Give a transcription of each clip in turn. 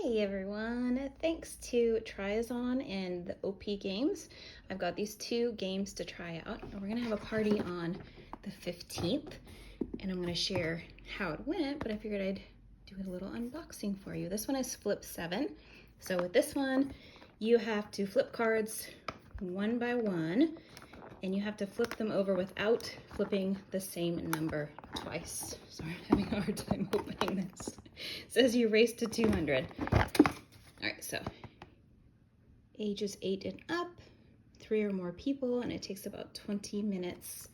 Hey everyone, thanks to Tryazon and the OP games. I've got these two games to try out. We're gonna have a party on the 15th and I'm gonna share how it went, but I figured I'd do a little unboxing for you. This one is flip 7. So with this one, you have to flip cards one by one and you have to flip them over without flipping the same number twice. Sorry, I'm having a hard time opening this. It says you race to 200. All right, so ages 8 and up, 3 or more people, and it takes about 20 minutes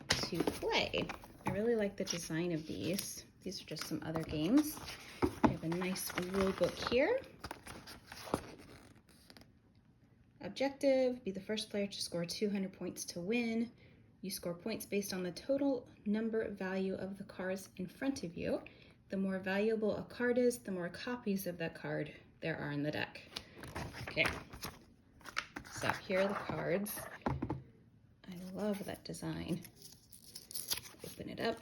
to play. I really like the design of these. These are just some other games. We have a nice rule book here. Objective, be the first player to score 200 points to win. You score points based on the total number value of the cards in front of you. The more valuable a card is, the more copies of that card there are in the deck. Okay, so here are the cards. I love that design. Open it up.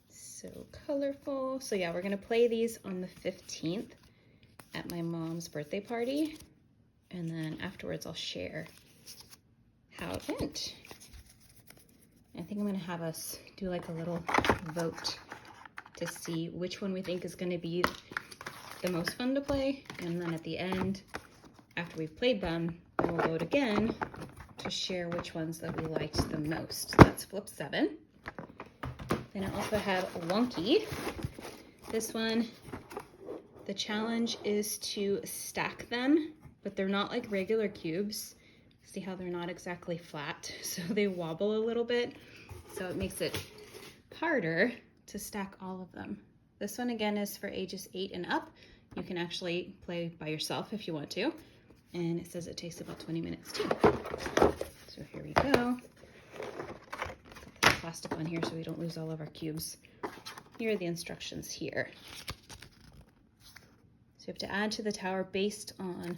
So colorful. So yeah, we're gonna play these on the 15th. At my mom's birthday party, and then afterwards I'll share how it went. I think I'm gonna have us do like a little vote to see which one we think is gonna be the most fun to play, and then at the end, after we've played them, then we'll vote again to share which ones that we liked the most. That's flip 7. Then I also have Wonky. This one, the challenge is to stack them, but they're not like regular cubes. See how they're not exactly flat, so they wobble a little bit. So it makes it harder to stack all of them. This one again is for ages 8 and up. You can actually play by yourself if you want to. And it says it takes about 20 minutes too. So here we go. Put the plastic on here so we don't lose all of our cubes. Here are the instructions here. So you have to add to the tower based on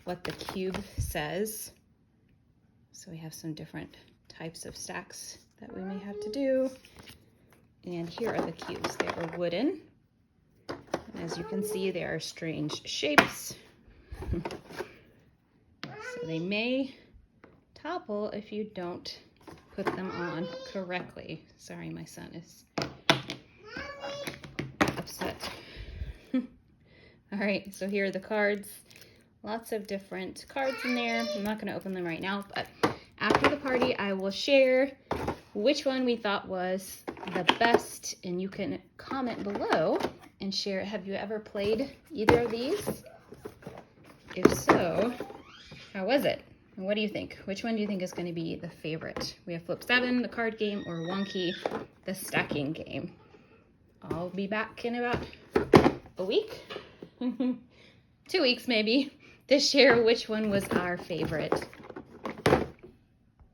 what the cube says. So we have some different types of stacks that we may have to do. And here are the cubes. They are wooden. And as you can see, they are strange shapes. So they may topple if you don't put them on correctly. Sorry, my son is upset. All right, so here are the cards. Lots of different cards in there. I'm not gonna open them right now, but after the party, I will share which one we thought was the best, and you can comment below and share, have you ever played either of these? If so, how was it? And what do you think? Which one do you think is gonna be the favorite? We have flip 7, the card game, or Wonky, the stacking game. I'll be back in about a week. 2 weeks maybe, to share which one was our favorite.